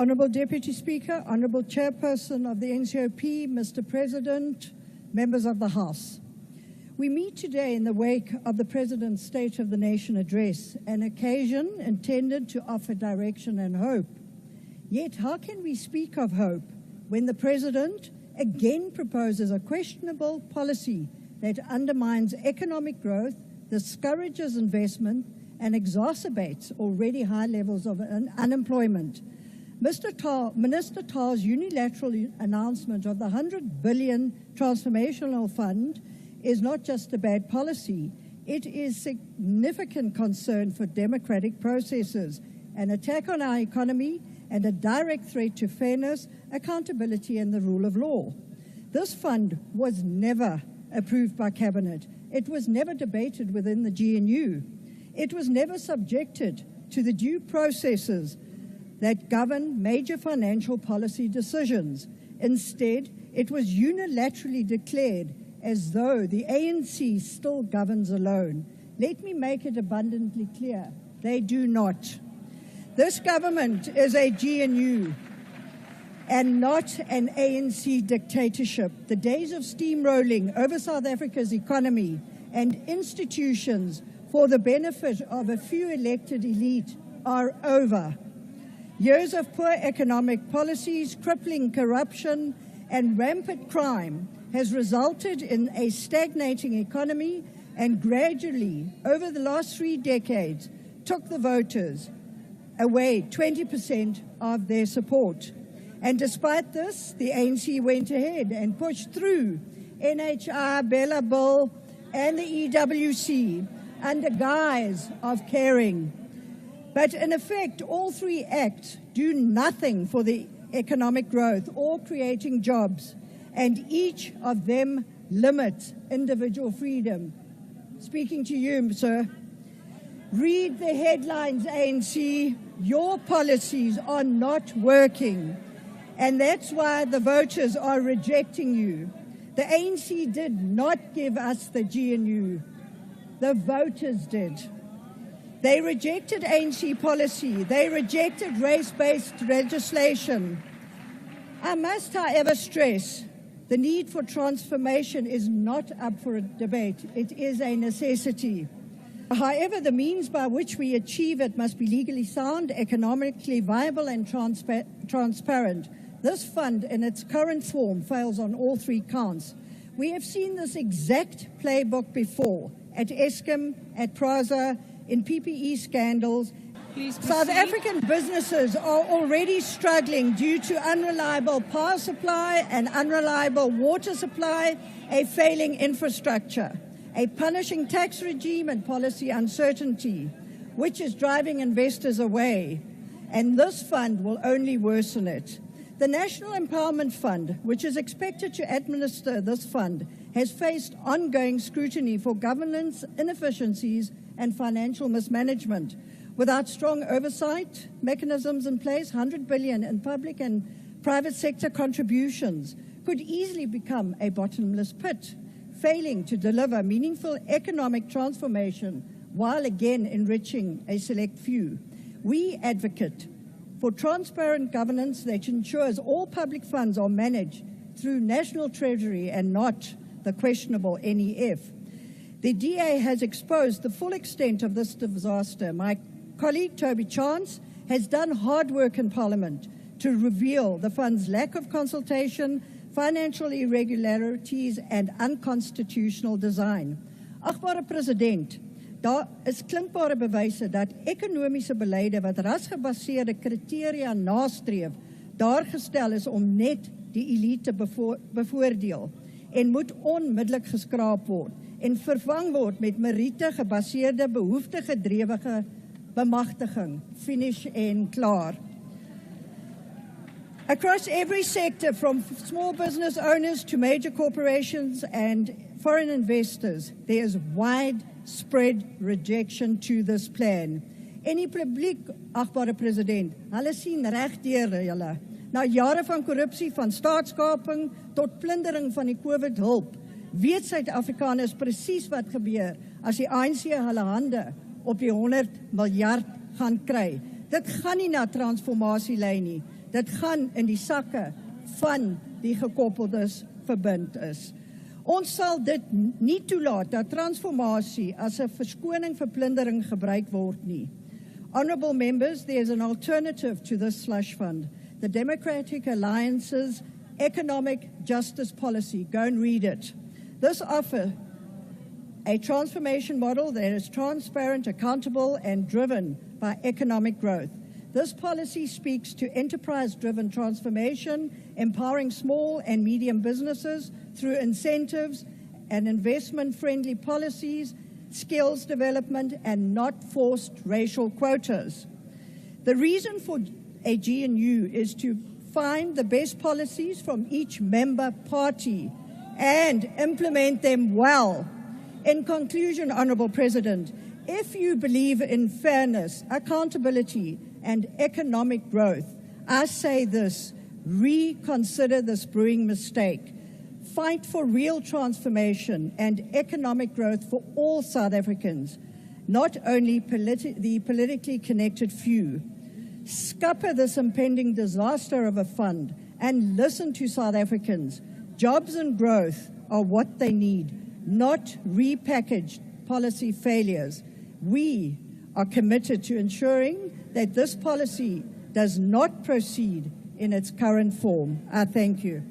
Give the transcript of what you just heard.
Honourable Deputy Speaker, Honourable Chairperson of the NCOP, Mr. President, members of the House. We meet today in the wake of the President's State of the Nation address, an occasion intended to offer direction and hope. Yet how can we speak of hope when the President again proposes a questionable policy that undermines economic growth, discourages investment, and exacerbates already high levels of unemployment? Minister Tar's unilateral announcement of the 100 billion transformational fund is not just a bad policy, it is significant concern for democratic processes, an attack on our economy, and a direct threat to fairness, accountability, and the rule of law. This fund was never approved by Cabinet. It was never debated within the GNU. It was never subjected to the due processes that govern major financial policy decisions. Instead, it was unilaterally declared as though the ANC still governs alone. Let me make it abundantly clear, they do not. This government is a GNU and not an ANC dictatorship. The days of steamrolling over South Africa's economy and institutions for the benefit of a few elected elite are over. Years of poor economic policies, crippling corruption, and rampant crime has resulted in a stagnating economy and gradually, over the last 3 decades, took the voters away 20% of their support. And despite this, the ANC went ahead and pushed through NHI, Bella Bill, and the EWC under guise of caring. But in effect, all 3 acts do nothing for the economic growth or creating jobs, and each of them limits individual freedom. Speaking to you, sir, read the headlines, ANC. Your policies are not working, and that's why the voters are rejecting you. The ANC did not give us the GNU. The voters did. They rejected ANC policy. They rejected race-based legislation. I must, however, stress the need for transformation is not up for a debate. It is a necessity. However, the means by which we achieve it must be legally sound, economically viable, and transparent. This fund, in its current form, fails on all 3 counts. We have seen this exact playbook before, at Eskom, at Prasa, in PPE scandals. South African businesses are already struggling due to unreliable power supply and unreliable water supply, a failing infrastructure, a punishing tax regime and policy uncertainty, which is driving investors away. And this fund will only worsen it. The National Empowerment Fund, which is expected to administer this fund, has faced ongoing scrutiny for governance inefficiencies and financial mismanagement. Without strong oversight mechanisms in place, 100 billion in public and private sector contributions could easily become a bottomless pit, failing to deliver meaningful economic transformation while again enriching a select few. We advocate for transparent governance that ensures all public funds are managed through National Treasury and not the questionable NEF. The DA has exposed the full extent of this disaster. My colleague Toby Chance has done hard work in Parliament to reveal the fund's lack of consultation, financial irregularities, and unconstitutional design. Agbare President, daar is klinkbare bewyse dat ekonomiese beleide wat rasgebaseerde kriteria nastreef, daar gestel is om net die elite bevoordeel en moet onmiddellik geskraap word en vervang word met meriete gebaseerde behoefte gedrewige bemagtiging. Finish en klaar. Across every sector, from small business owners to major corporations and foreign investors, there is widespread rejection to this plan. En die publiek, agbare president, hulle sien reg deur julle. Na jare van korrupsie, van staatskaping tot plundering van die COVID-hulp, weet Suid-Afrikaners presies wat gebeur as die ANC hulle hande op die 100 miljard gaan kry. Dit gaan nie na transformasie lei nie. Dit gaan in die sakke van die gekoppeldes verbind is. Ons sal dit nie toelaat dat transformasie as 'n verskoning vir plundering gebruik word nie. Honourable members, there is an alternative to this slush fund. The Democratic Alliance's Economic Justice Policy. Go and read it. This offers a transformation model that is transparent, accountable, and driven by economic growth. This policy speaks to enterprise-driven transformation, empowering small and medium businesses through incentives and investment-friendly policies, skills development, and not forced racial quotas. The reason for a GNU is to find the best policies from each member party and implement them well. In conclusion, Honourable President, if you believe in fairness, accountability, and economic growth, I say this: reconsider this brewing mistake. Fight for real transformation and economic growth for all South Africans, not only the politically connected few. Scupper this impending disaster of a fund and listen to South Africans. Jobs and growth are what they need, not repackaged policy failures. We are committed to ensuring that this policy does not proceed in its current form. I thank you.